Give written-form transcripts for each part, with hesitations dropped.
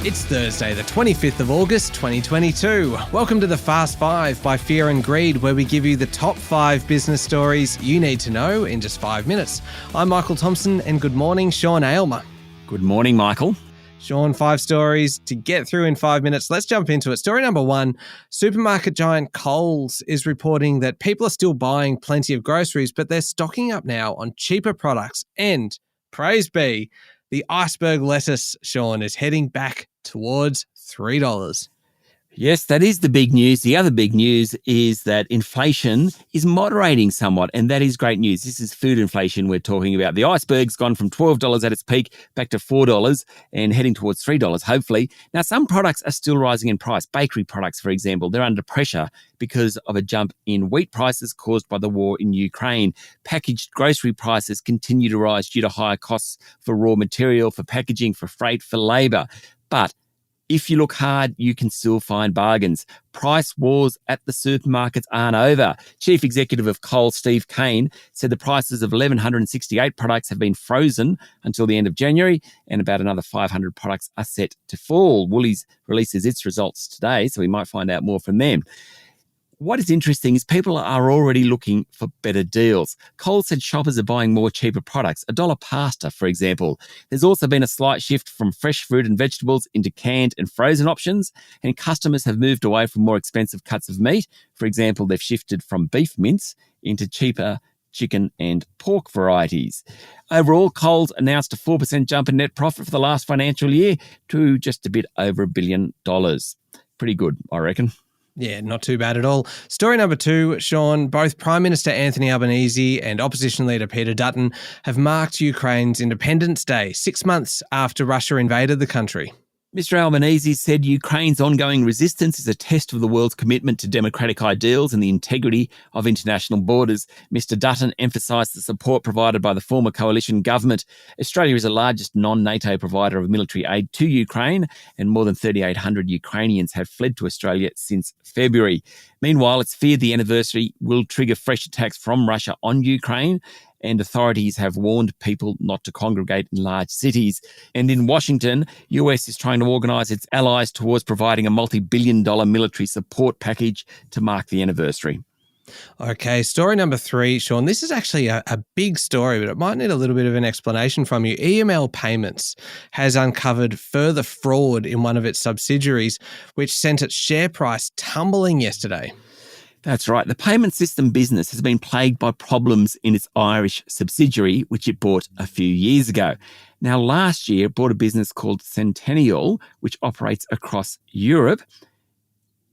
It's Thursday, the 25th of August, 2022. Welcome to the Fast Five by Fear and Greed, where we give you the top 5 business stories you need to know in just 5 minutes. I'm Michael Thompson, and good morning, Sean Aylmer. Good morning, Michael. Sean, 5 stories to get through in 5 minutes. Let's jump into it. Story number 1, supermarket giant Coles is reporting that people are still buying plenty of groceries, but they're stocking up now on cheaper products. And, praise be, the iceberg lettuce, Sean, is heading back towards $3. Yes, that is the big news. The other big news is that inflation is moderating somewhat, and that is great news. This is food inflation we're talking about. The iceberg's gone from $12 at its peak back to $4 and heading towards $3, hopefully. Now, some products are still rising in price. Bakery products, for example, they're under pressure because of a jump in wheat prices caused by the war in Ukraine. Packaged grocery prices continue to rise due to higher costs for raw material, for packaging, for freight, for labour. But if you look hard, you can still find bargains. Price wars at the supermarkets aren't over. Chief Executive of Coles, Steve Kane, said the prices of 1,168 products have been frozen until the end of January, and about another 500 products are set to fall. Woolies releases its results today, so we might find out more from them. What is interesting is people are already looking for better deals. Coles said shoppers are buying more cheaper products, $1 pasta, for example. There's also been a slight shift from fresh fruit and vegetables into canned and frozen options, and customers have moved away from more expensive cuts of meat. For example, they've shifted from beef mince into cheaper chicken and pork varieties. Overall, Coles announced a 4% jump in net profit for the last financial year to just a bit over $1 billion. Pretty good, I reckon. Yeah, not too bad at all. Story number 2, Sean, both Prime Minister Anthony Albanese and Opposition Leader Peter Dutton have marked Ukraine's Independence Day 6 months after Russia invaded the country. Mr. Albanese said Ukraine's ongoing resistance is a test of the world's commitment to democratic ideals and the integrity of international borders. Mr. Dutton emphasised the support provided by the former coalition government. Australia is the largest non-NATO provider of military aid to Ukraine, and more than 3,800 Ukrainians have fled to Australia since February. Meanwhile, it's feared the anniversary will trigger fresh attacks from Russia on Ukraine, and authorities have warned people not to congregate in large cities. And in Washington, US is trying to organise its allies towards providing a multi-billion-dollar military support package to mark the anniversary. Okay, story number 3, Sean. This is actually a big story, but it might need a little bit of an explanation from you. EML Payments has uncovered further fraud in one of its subsidiaries, which sent its share price tumbling yesterday. That's right. The payment system business has been plagued by problems in its Irish subsidiary, which it bought a few years ago. Now, last year, it bought a business called Centennial, which operates across Europe.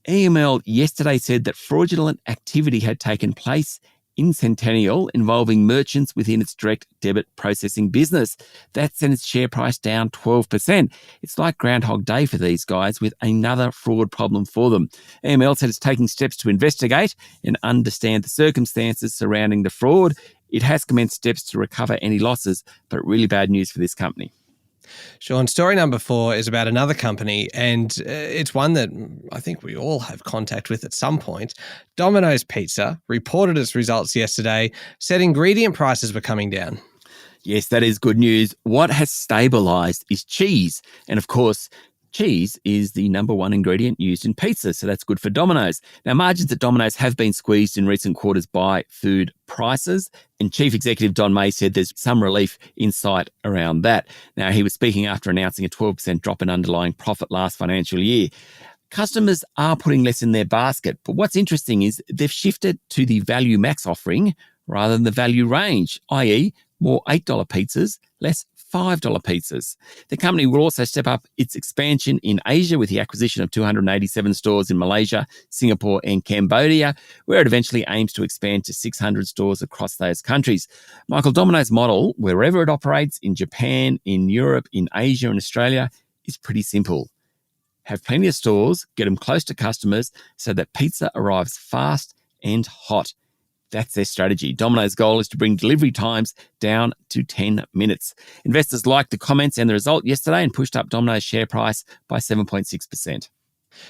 EML yesterday said that fraudulent activity had taken place in Centennial involving merchants within its direct debit processing business. That sent its share price down 12%. It's like Groundhog Day for these guys, with another fraud problem for them. EML said it's taking steps to investigate and understand the circumstances surrounding the fraud. It has commenced steps to recover any losses, but really bad news for this company. Sean, story number 4 is about another company, and it's one that I think we all have contact with at some point. Domino's Pizza reported its results yesterday, said ingredient prices were coming down. Yes, that is good news. What has stabilised is cheese. And of course, cheese is the number one ingredient used in pizza, so that's good for Domino's. Now, margins at Domino's have been squeezed in recent quarters by food prices, and Chief Executive Don May said there's some relief in sight around that. Now, he was speaking after announcing a 12% drop in underlying profit last financial year. Customers are putting less in their basket, but what's interesting is they've shifted to the Value Max offering rather than the value range, i.e. more $8 pizzas, less $5 pizzas. The company will also step up its expansion in Asia with the acquisition of 287 stores in Malaysia, Singapore and Cambodia, where it eventually aims to expand to 600 stores across those countries. Michael, Domino's model, wherever it operates, in Japan, in Europe, in Asia and Australia, is pretty simple. Have plenty of stores, get them close to customers so that pizza arrives fast and hot. That's their strategy. Domino's goal is to bring delivery times down to 10 minutes. Investors liked the comments and the result yesterday and pushed up Domino's share price by 7.6%.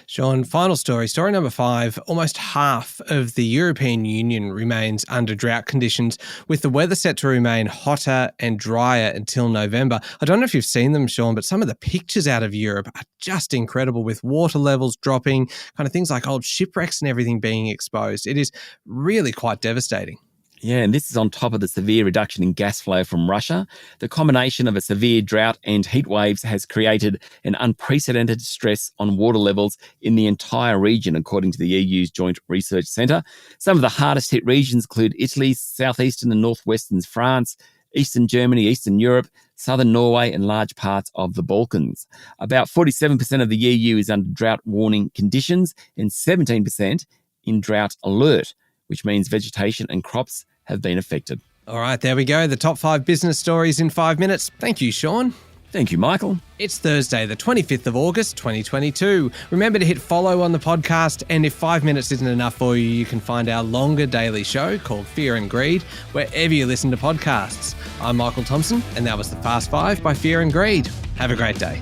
Sean, final story. Story number 5. Almost half of the European Union remains under drought conditions, with the weather set to remain hotter and drier until November. I don't know if you've seen them, Sean, but some of the pictures out of Europe are just incredible, with water levels dropping, kind of things like old shipwrecks and everything being exposed. It is really quite devastating. Yeah, and this is on top of the severe reduction in gas flow from Russia. The combination of a severe drought and heat waves has created an unprecedented stress on water levels in the entire region, according to the EU's Joint Research Centre. Some of the hardest hit regions include Italy, southeastern and northwestern France, eastern Germany, eastern Europe, southern Norway, and large parts of the Balkans. About 47% of the EU is under drought warning conditions and 17% in drought alert, which means vegetation and crops have been affected. All right, there we go. The top 5 business stories in 5 minutes. Thank you, Sean. Thank you, Michael. It's Thursday, the 25th of August, 2022. Remember to hit follow on the podcast, and if 5 minutes isn't enough for you, you can find our longer daily show called Fear and Greed wherever you listen to podcasts. I'm Michael Thompson, and that was the Fast 5 by Fear and Greed. Have a great day.